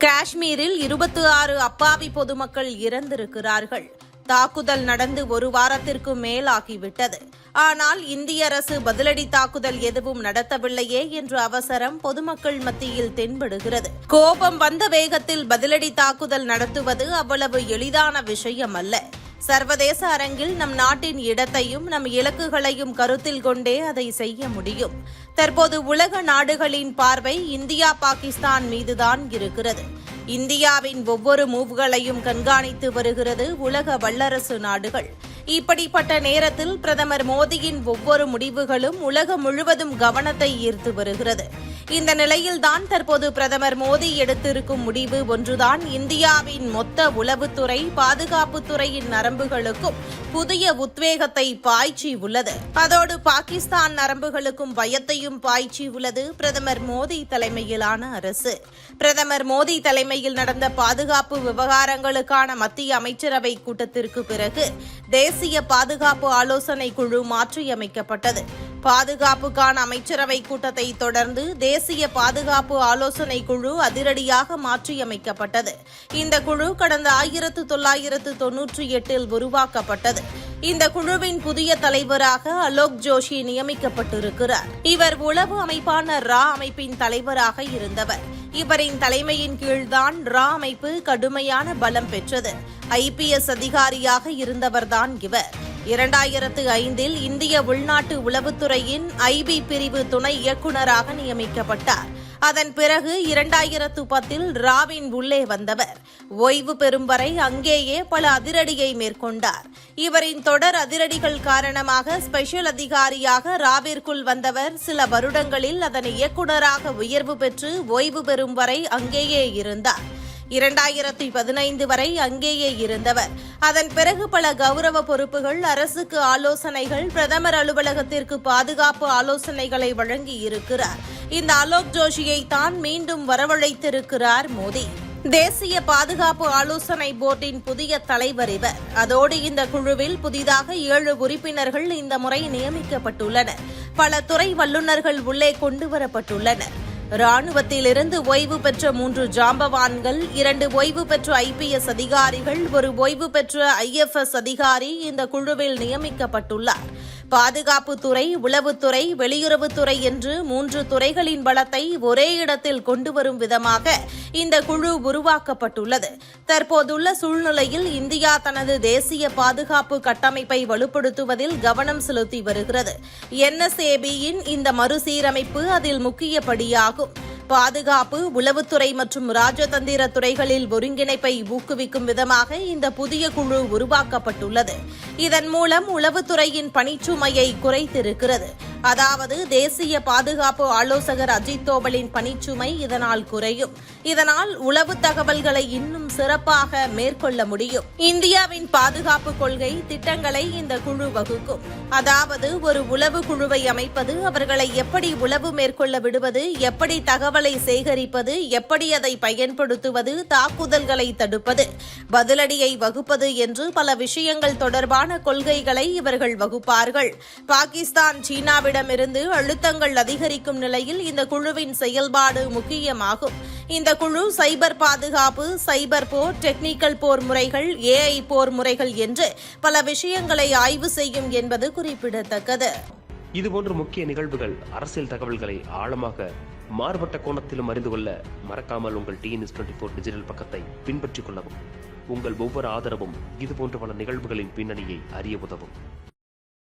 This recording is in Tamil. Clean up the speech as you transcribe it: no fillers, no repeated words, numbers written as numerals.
காஷ்மீரில் 26 அப்பாவி பொதுமக்கள் இறந்திருக்கிறார்கள். தாக்குதல் நடந்து ஒரு வாரத்திற்கு மேலாகிவிட்டது. ஆனால் இந்திய அரசு பதிலடி தாக்குதல் எதுவும் நடத்தவில்லையே என்ற அவசரம் பொதுமக்கள் மத்தியில் தென்படுகிறது. கோபம் வந்த வேகத்தில் பதிலடி தாக்குதல் நடத்துவது அவ்வளவு எளிதான விஷயம் அல்ல. சர்வதேச அரங்கில் நம் நாட்டின் இடத்தையும் நம் இலக்குகளையும் கருத்தில் கொண்டே அதை செய்ய முடியும். தற்போது உலக நாடுகளின் பார்வை இந்தியா பாகிஸ்தான் மீதுதான் இருக்கிறது. இந்தியாவின் ஒவ்வொரு மூவ்களையும் கண்காணித்து வருகிறது உலக வல்லரசு நாடுகள். இப்படிப்பட்ட நேரத்தில் பிரதமர் மோடியின் ஒவ்வொரு முடிவுகளும் உலகம் முழுவதும் கவனத்தை ஈர்த்து வருகிறது. இந்த நிலையில்தான் தற்போது பிரதமர் மோடி எடுத்திருக்கும் முடிவு ஒன்றுதான் இந்தியாவின் மொத்த உளவுத்துறை பாதுகாப்புத்துறையின் நரம்புகளுக்கும் புதிய உத்வேகத்தை பாய்ச்சி உள்ளது. அதோடு பாகிஸ்தான் நரம்புகளுக்கும் பயத்தையும் பாய்ச்சி உள்ளது பிரதமர் மோடி தலைமையிலான அரசு. பிரதமர் மோடி தலைமையில் நடந்த பாதுகாப்பு விவகாரங்களுக்கான மத்திய அமைச்சரவை கூட்டத்திற்கு பிறகு தேசிய பாதுகாப்பு ஆலோசனை குழு மாற்றியமைக்கப்பட்டது. பாதுகாப்புக்கான அமைச்சரவை கூட்டத்தை தொடர்ந்து தேசிய பாதுகாப்பு ஆலோசனை குழு அதிரடியாக மாற்றியமைக்கப்பட்டது. இந்த குழு கடந்த 1998 உருவாக்கப்பட்டது. இந்த குழுவின் புதிய தலைவராக அலோக் ஜோஷி நியமிக்கப்பட்டிருக்கிறார். இவர் உளவு அமைப்பான ரா அமைப்பின் தலைவராக இருந்தவர். இவரின் தலைமையின் கீழ்தான் ரா அமைப்பு கடுமையான பலம் பெற்றது. IPS அதிகாரியாக இருந்தவர்தான் இவர். 2005 இந்திய உள்நாட்டு உளவுத்துறையின் IB பிரிவு துணை இயக்குநராக நியமிக்கப்பட்டார். அதன் பிறகு 2010 ராவின் உள்ளே வந்தவர். ஓய்வு பெறும் வரை அங்கேயே பல அதிரடியை மேற்கொண்டார். இவரின் தொடர் அதிரடிகள் காரணமாக ஸ்பெஷல் அதிகாரியாக ராவிற்குள் வந்தவர் சில வருடங்களில் அதன் இயக்குநராக உயர்வு பெற்று ஓய்வு பெறும் வரை அங்கேயே இருந்தார். 2015 வரை அங்கேயே இருந்தவர். அதன் பிறகு பல கௌரவ பொறுப்புகள், அரசுக்கு ஆலோசனைகள், பிரதமர் அலுவலகத்திற்கு பாதுகாப்பு ஆலோசனைகளை வழங்கி இருக்கிறார். இந்த அலோக் ஜோஷியை தான் மீண்டும் வரவழைத்திருக்கிறார் மோடி. தேசிய பாதுகாப்பு ஆலோசனை போர்டின் புதிய தலைவர் இவர். அதோடு இந்த குழுவில் புதிதாக 7 உறுப்பினர்கள் இந்த முறை நியமிக்கப்பட்டுள்ளனர். பல துறை வல்லுநர்கள் உள்ளே கொண்டுவரப்பட்டுள்ளனர். ராணுவத்திலிருந்து ஓய்வு பெற்ற 3 ஜாம்பவான்கள், 2 ஓய்வு பெற்ற IPS அதிகாரிகள், 1 ஓய்வு பெற்ற IFS அதிகாரி இந்த குழுவில் நியமிக்கப்பட்டுள்ளார். பாதுகாப்புத்துறை, உளவுத்துறை, வெளியுறவுத்துறை என்று 3 துறைகளின் பலத்தை ஒரே இடத்தில் கொண்டுவரும் விதமாக இந்த குழு உருவாக்கப்பட்டுள்ளது. தற்போதுள்ள சூழ்நிலையில் இந்தியா தனது தேசிய பாதுகாப்பு கட்டமைப்பை வலுப்படுத்துவதில் கவனம் செலுத்தி வருகிறது. NSABயின் இந்த மறுசீரமைப்பு அதில் முக்கிய படியாகும். பாதுகாப்பு, உளவுத்துறை மற்றும் ராஜதந்திர துறைகளில் ஒருங்கிணைப்பை ஊக்குவிக்கும் விதமாக இந்த புதிய குழு உருவாக்கப்பட்டுள்ளது. இதன் மூலம் உளவுத்துறையின் பணிச்சுமையை குறைத்திருக்கிறது. அதாவது தேசிய பாதுகாப்பு ஆலோசகர் அஜித் தோவலின் பணிச்சுமை இதனால் குறையும். இதனால் உளவு தகவல்களை இன்னும் சிறப்பாக மேற்கொள்ள முடியும். இந்தியாவின் பாதுகாப்பு கொள்கை திட்டங்களை இந்த குழு வகுக்கும். அதாவது ஒரு உளவு குழுவை அமைப்பது, அவர்களை எப்படி உளவு மேற்கொள்ள விடுவது, எப்படி தகவலை சேகரிப்பது, எப்படி அதை பயன்படுத்துவது, தாக்குதல்களை தடுப்பது, பதிலடியை வகுப்பது என்று பல விஷயங்கள் தொடர்பான கொள்கைகளை இவர்கள் வகுப்பார்கள். பாகிஸ்தான், சீனாவிடமிருந்து அழுத்தங்கள் அதிகரிக்கும் நிலையில் இந்த குழுவின் செயல்பாடு முக்கியமாகும். இந்த குழு சைபர் பாதுகாப்பு, சைபர் போர், டெக்னிக்கல் போர் முறைகள், AI போர் முறைகள் என்று பல விஷயங்களை ஆய்வு செய்யும் என்பது குறிப்பிடத்தக்கது. இதுபோன்ற முக்கிய நிகழ்வுகள், அரசியல் தகவல்களை ஆழமாக மாறுபட்ட கோணத்திலும் அறிந்து கொள்ள மறக்காமல் உங்கள் TNS24 டிஜிட்டல் பக்கத்தை பின்பற்றிக் கொள்ளவும். உங்கள் ஒவ்வொரு ஆதரவும் இதுபோன்ற பல நிகழ்வுகளின் பின்னணியை அறிய உதவும்.